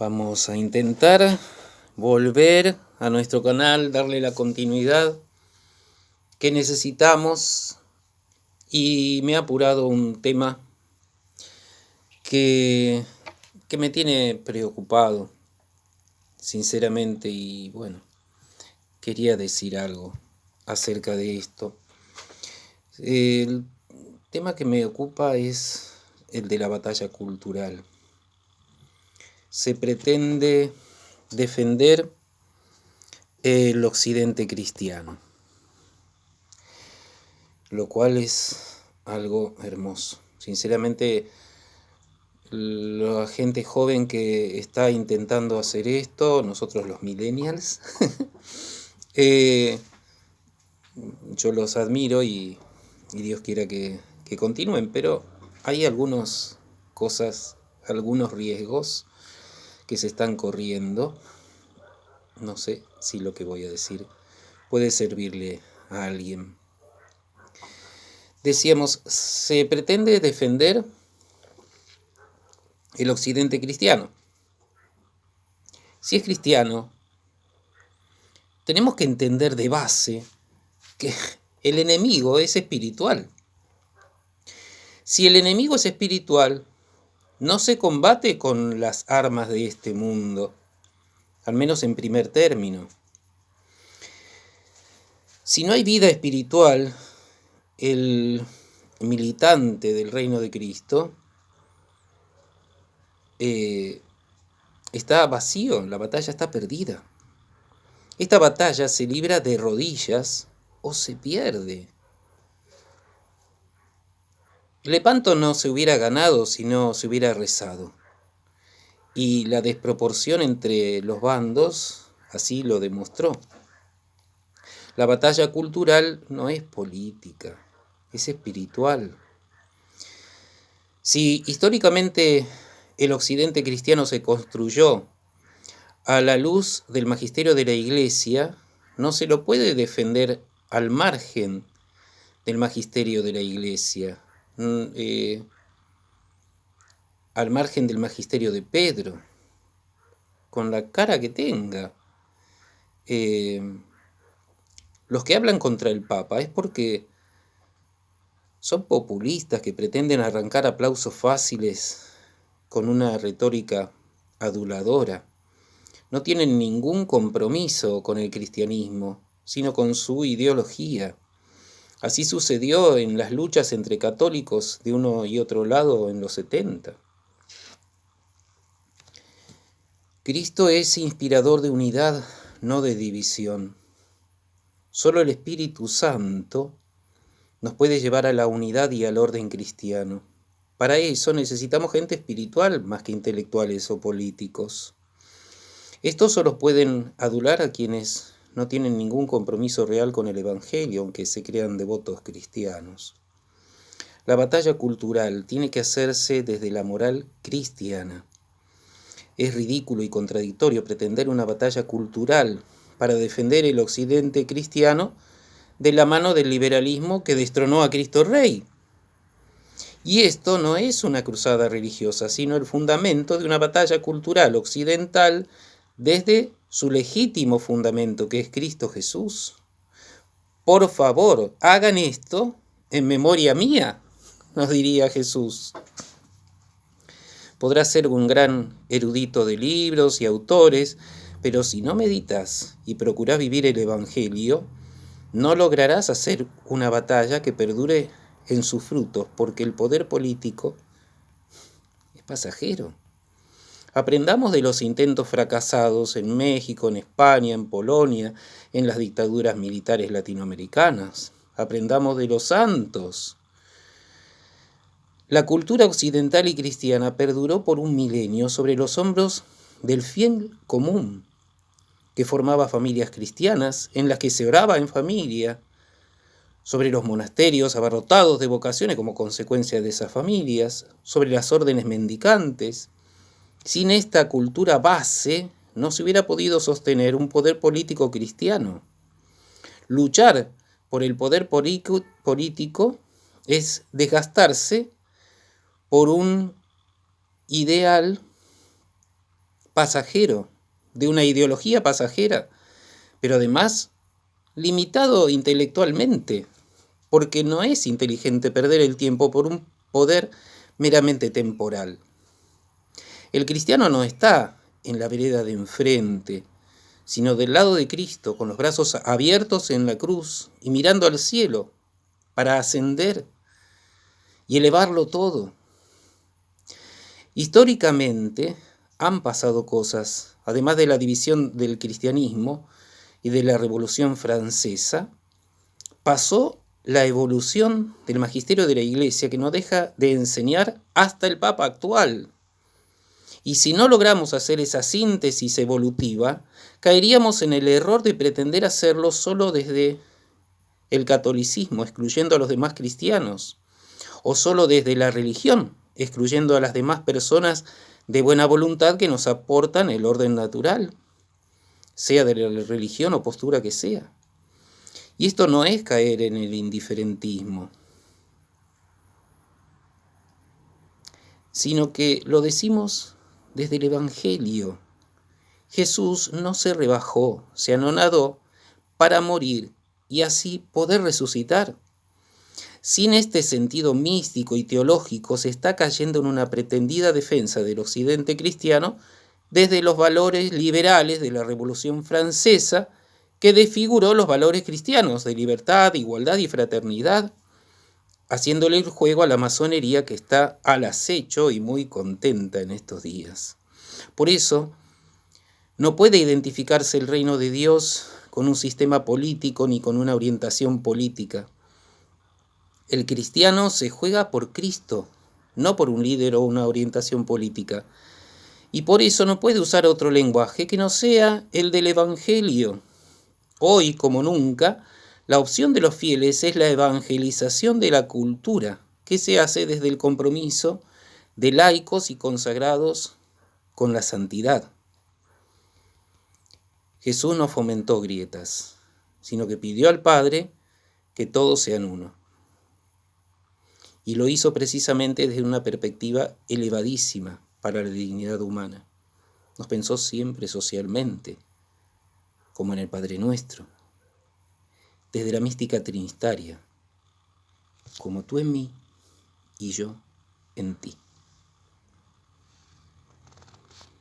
Vamos a intentar volver a nuestro canal, darle la continuidad que necesitamos, y me ha apurado un tema que me tiene preocupado, sinceramente, y bueno, quería decir algo acerca de esto. El tema que me ocupa es el de la batalla cultural. Se pretende defender el occidente cristiano, lo cual es algo hermoso. Sinceramente, la gente joven que está intentando hacer esto, nosotros los millennials, yo los admiro y Dios quiera que continúen, pero hay algunas cosas, algunos riesgos que se están corriendo. No sé si lo que voy a decir puede servirle a alguien. Decíamos, se pretende defender el occidente cristiano. Si es cristiano, tenemos que entender de base que el enemigo es espiritual. Si el enemigo es espiritual, no se combate con las armas de este mundo, al menos en primer término. Si no hay vida espiritual, el militante del reino de Cristo está vacío, la batalla está perdida. Esta batalla se libra de rodillas o se pierde. Lepanto no se hubiera ganado si no se hubiera rezado. Y la desproporción entre los bandos así lo demostró. La batalla cultural no es política, es espiritual. Si históricamente el occidente cristiano se construyó a la luz del magisterio de la Iglesia, no se lo puede defender al margen del magisterio de la Iglesia, al margen del magisterio de Pedro, con la cara que tenga. Los que hablan contra el Papa es porque son populistas que pretenden arrancar aplausos fáciles con una retórica aduladora. No tienen ningún compromiso con el cristianismo, sino con su ideología. Así sucedió en las luchas entre católicos de uno y otro lado en los 70. Cristo es inspirador de unidad, no de división. Solo el Espíritu Santo nos puede llevar a la unidad y al orden cristiano. Para eso necesitamos gente espiritual más que intelectuales o políticos. Estos solo pueden adular a quienes no tienen ningún compromiso real con el Evangelio, aunque se crean devotos cristianos. La batalla cultural tiene que hacerse desde la moral cristiana. Es ridículo y contradictorio pretender una batalla cultural para defender el occidente cristiano de la mano del liberalismo que destronó a Cristo Rey. Y esto no es una cruzada religiosa, sino el fundamento de una batalla cultural occidental desde su legítimo fundamento, que es Cristo Jesús. Por favor, hagan esto en memoria mía, nos diría Jesús. Podrás ser un gran erudito de libros y autores, pero si no meditas y procurás vivir el Evangelio, no lograrás hacer una batalla que perdure en sus frutos, porque el poder político es pasajero. Aprendamos de los intentos fracasados en México, en España, en Polonia, en las dictaduras militares latinoamericanas. Aprendamos de los santos. La cultura occidental y cristiana perduró por un milenio sobre los hombros del fiel común, que formaba familias cristianas, en las que se oraba en familia, sobre los monasterios abarrotados de vocaciones como consecuencia de esas familias, sobre las órdenes mendicantes. Sin esta cultura base, no se hubiera podido sostener un poder político cristiano. Luchar por el poder político es desgastarse por un ideal pasajero, de una ideología pasajera, pero además limitado intelectualmente, porque no es inteligente perder el tiempo por un poder meramente temporal. El cristiano no está en la vereda de enfrente, sino del lado de Cristo, con los brazos abiertos en la cruz y mirando al cielo para ascender y elevarlo todo. Históricamente han pasado cosas, además de la división del cristianismo y de la Revolución Francesa, pasó la evolución del magisterio de la Iglesia, que no deja de enseñar hasta el Papa actual. Y si no logramos hacer esa síntesis evolutiva, caeríamos en el error de pretender hacerlo solo desde el catolicismo, excluyendo a los demás cristianos, o solo desde la religión, excluyendo a las demás personas de buena voluntad que nos aportan el orden natural, sea de la religión o postura que sea. Y esto no es caer en el indiferentismo, sino que lo decimos desde el Evangelio. Jesús no se rebajó, se anonadó para morir y así poder resucitar. Sin este sentido místico y teológico se está cayendo en una pretendida defensa del occidente cristiano desde los valores liberales de la Revolución Francesa, que desfiguró los valores cristianos de libertad, igualdad y fraternidad, haciéndole el juego a la masonería, que está al acecho y muy contenta en estos días. Por eso, no puede identificarse el reino de Dios con un sistema político ni con una orientación política. El cristiano se juega por Cristo, no por un líder o una orientación política. Y por eso no puede usar otro lenguaje que no sea el del Evangelio. Hoy, como nunca, la opción de los fieles es la evangelización de la cultura, que se hace desde el compromiso de laicos y consagrados con la santidad. Jesús no fomentó grietas, sino que pidió al Padre que todos sean uno. Y lo hizo precisamente desde una perspectiva elevadísima para la dignidad humana. Nos pensó siempre socialmente, como en el Padre Nuestro, desde la mística trinitaria, como tú en mí y yo en ti.